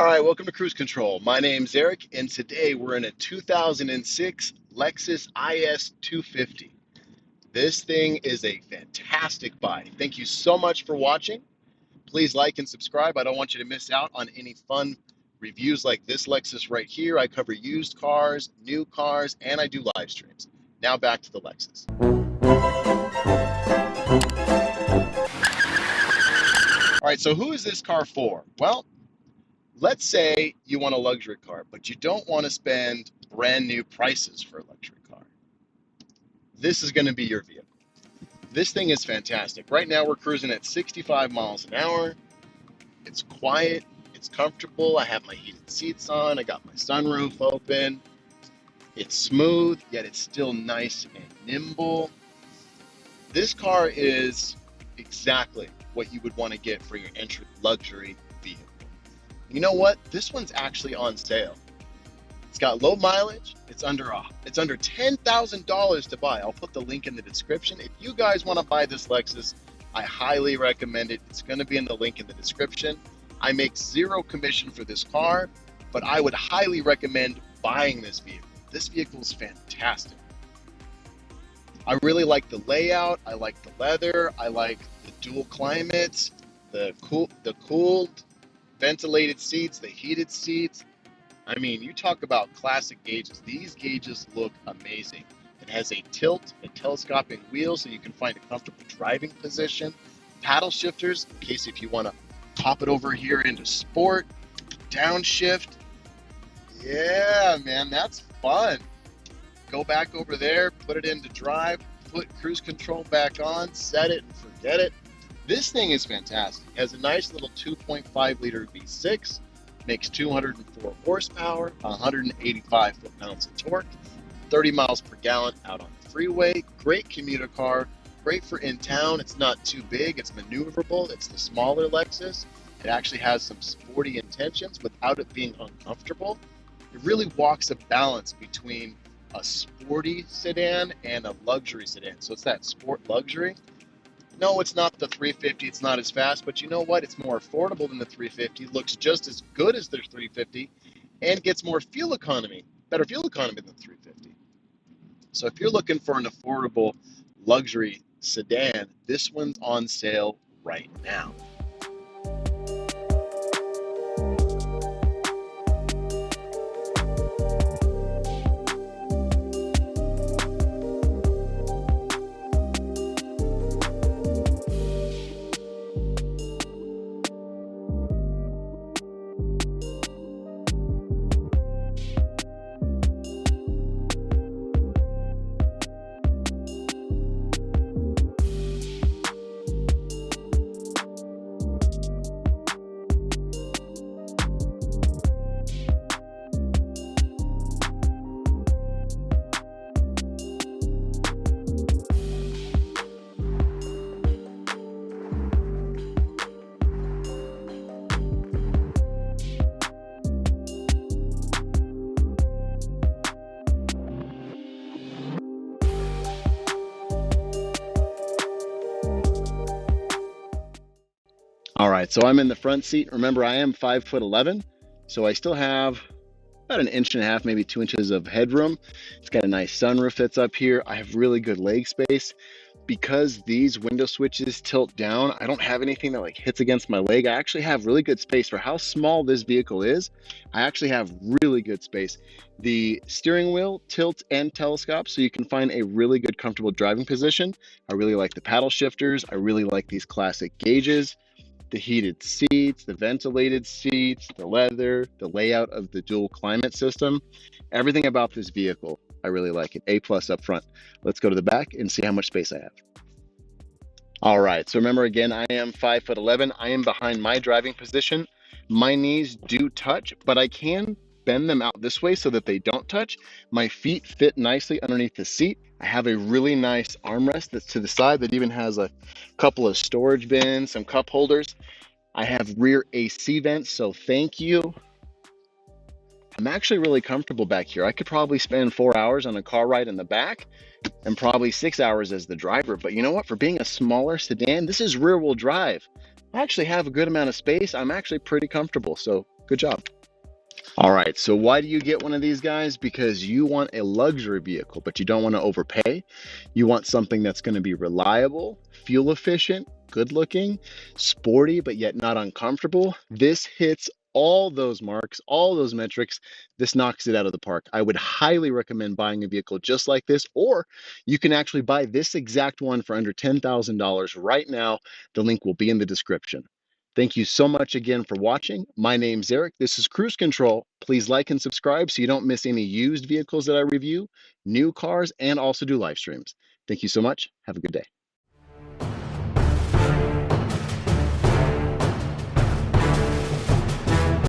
All right, welcome to Cruise Control. My name's Eric, and today we're in a 2006 Lexus is250. This thing is a fantastic buy. Thank you so much for watching. Please like and subscribe. I don't want you to miss out on any fun reviews like this Lexus right here. I cover used cars, new cars, and I do live streams. Now back to the Lexus. All right, so who is this car for? Well, let's say you want a luxury car, but you don't want to spend brand new prices for a luxury car. This is going to be your vehicle. This thing is fantastic. Right now we're cruising at 65 miles an hour. It's quiet, it's comfortable. I have my heated seats on. I got my sunroof open. It's smooth, yet it's still nice and nimble. This car is exactly what you would want to get for your entry luxury vehicle. You know what? This one's actually on sale. It's got low mileage. It's under $10,000 to buy. I'll put the link in the description. If you guys want to buy this Lexus, I highly recommend it. It's going to be in the link in the description. I make zero commission for this car, but I would highly recommend buying this vehicle. This vehicle is fantastic. I really like the layout. I like the leather. I like the dual climates, the cooled ventilated seats, the heated seats. I mean, you talk about classic gauges. These gauges look amazing. It has a tilt and telescoping wheel so you can find a comfortable driving position. Paddle shifters, in case if you want to pop it over here into sport. Downshift. Yeah, man, that's fun. Go back over there, put it into drive, put cruise control back on, set it and forget it. This thing is fantastic. It has a nice little 2.5 liter V6, makes 204 horsepower, 185 foot-pounds of torque, 30 miles per gallon out on the freeway. Great commuter car, great for in town. It's not too big, it's maneuverable. It's the smaller Lexus. It actually has some sporty intentions without it being uncomfortable. It really walks a balance between a sporty sedan and a luxury sedan. So it's that sport luxury. No, it's not the 350. It's not as fast, but you know what? It's more affordable than the 350. Looks just as good as the 350 and gets more fuel economy, better fuel economy than the 350. So if you're looking for an affordable luxury sedan, this one's on sale right now. All right, so I'm in the front seat. Remember, I am 5'11", so I still have about 1.5 inches, maybe 2 inches of headroom. It's got a nice sunroof that's up here. I have really good leg space. Because these window switches tilt down, I don't have anything that like hits against my leg. I actually have really good space for how small this vehicle is. I actually have really good space. The steering wheel tilts and telescopes, so you can find a really good, comfortable driving position. I really like the paddle shifters. I really like these classic gauges. The heated seats, the ventilated seats, the leather, the layout of the dual climate system. Everything about this vehicle, I really like it. A+ up front. Let's go to the back and see how much space I have. All right, so remember again, I am 5'11". I am behind my driving position. My knees do touch, but I can bend them out this way so that they don't touch. My feet fit nicely underneath the seat. I have a really nice armrest that's to the side that even has a couple of storage bins, some cup holders. I have rear AC vents, so thank you. I'm actually really comfortable back here. I could probably spend 4 hours on a car ride in the back and probably 6 hours as the driver. But you know what? For being a smaller sedan, this is rear wheel drive. I actually have a good amount of space. I'm actually pretty comfortable. So Good job. All right, so why do you get one of these guys? Because you want a luxury vehicle, but you don't want to overpay. You want something that's going to be reliable, fuel efficient, good looking, sporty, but yet not uncomfortable. This hits all those marks, all those metrics. This knocks it out of the park. I would highly recommend buying a vehicle just like this, or you can actually buy this exact one for under $10,000 right now. The link will be in the description. Thank you so much again for watching. My name's Eric. This is Cruise Control. Please like and subscribe so you don't miss any used vehicles that I review, new cars, and also do live streams. Thank you so much. Have a good day.